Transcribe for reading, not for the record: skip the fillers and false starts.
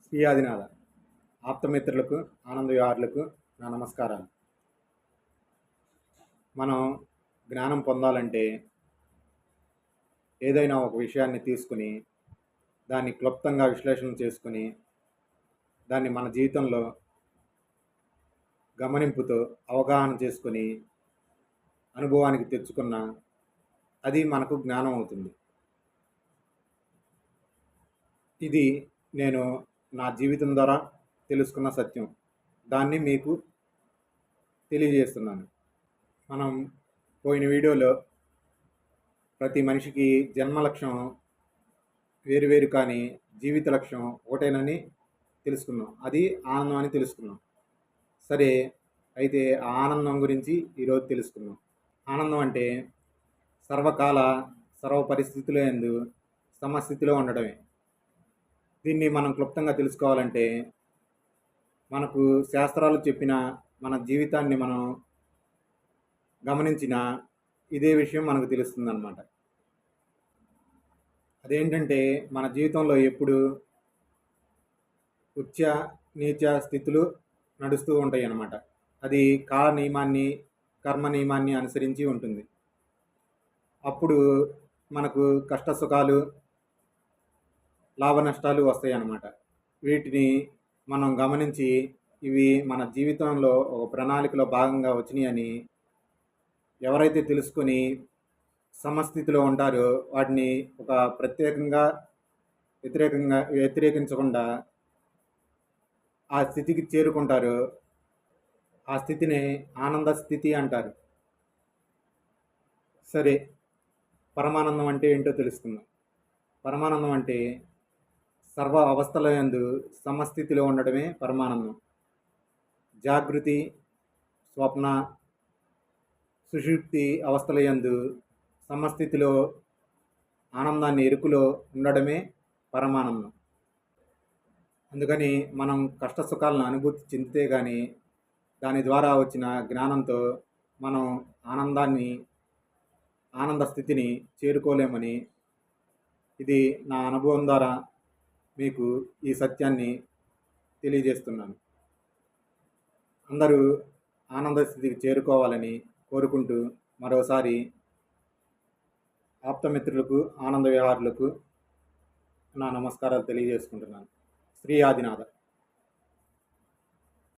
శ్రీ ఆదినాథ ఆప్తమిత్రులకు ఆనంద విహారులకు నా నమస్కారాలు. మనం జ్ఞానం పొందాలంటే ఏదైనా ఒక విషయాన్ని తీసుకుని దాన్ని క్లుప్తంగా విశ్లేషణ చేసుకుని దాన్ని మన జీవితంలో గమనింపుతో అవగాహన చేసుకుని అనుభవానికి తెచ్చుకున్న అది మనకు జ్ఞానం అవుతుంది. ఇది నేను నా జీవితం ద్వారా తెలుసుకున్న సత్యం. దాన్ని మీకు తెలియజేస్తున్నాను. మనం పోయిన వీడియోలో ప్రతి మనిషికి జన్మ లక్ష్యం వేరు కానీ జీవిత లక్ష్యం ఒకటేనని తెలుసుకున్నాం. అది ఆనందం అని తెలుసుకున్నాం. సరే, అయితే ఆ ఆనందం గురించి ఈరోజు తెలుసుకున్నాం. ఆనందం అంటే సర్వకాల సర్వ పరిస్థితుల యందు సమస్థితిలో ఉండడమే. దీన్ని మనం క్లుప్తంగా తెలుసుకోవాలంటే మనకు శాస్త్రాలు చెప్పిన మన జీవితాన్ని మనం గమనించిన ఇదే విషయం మనకు తెలుస్తుందన్నమాట. అదేంటంటే మన జీవితంలో ఎప్పుడు ఉచ్చ నీచ స్థితులు నడుస్తూ ఉంటాయి అన్నమాట. అది కాల నియమాన్ని కర్మ నియమాన్ని అనుసరించి ఉంటుంది. అప్పుడు మనకు కష్ట సుఖాలు లాభ నష్టాలు వస్తాయి అన్నమాట. వీటిని మనం గమనించి ఇవి మన జీవితంలో ఒక ప్రణాళికలో భాగంగా వచ్చినాయి అని ఎవరైతే తెలుసుకొని సమస్థితిలో ఉంటారో వాటిని ఒక ప్రత్యేకంగా వ్యతిరేకించకుండా ఆ స్థితికి చేరుకుంటారు. ఆ స్థితిని ఆనంద స్థితి అంటారు. సరే, పరమానందం అంటే ఏంటో తెలుసుకుందాం. పరమానందం అంటే సర్వ అవస్థల యందు సమస్థితిలో ఉండడమే పరమానందం. జాగృతి, స్వప్న, సుషుప్తి అవస్థల యందు సమస్థితిలో ఆనందాన్ని ఎరుకులో ఉండడమే పరమానందం. అందుకని మనం కష్ట సుఖాలను అనుభూతి చెందితే కానీ దాని ద్వారా వచ్చిన జ్ఞానంతో మనం ఆనంద స్థితిని చేరుకోలేమని ఇది నా అనుభవం ద్వారా మీకు ఈ సత్యాన్ని తెలియజేస్తున్నాను. అందరూ ఆనంద స్థితికి చేరుకోవాలని కోరుకుంటూ మరోసారి ఆప్తమిత్రులకు ఆనంద విహారులకు నా నమస్కారాలు తెలియజేసుకుంటున్నాను. శ్రీ ఆదినాథ.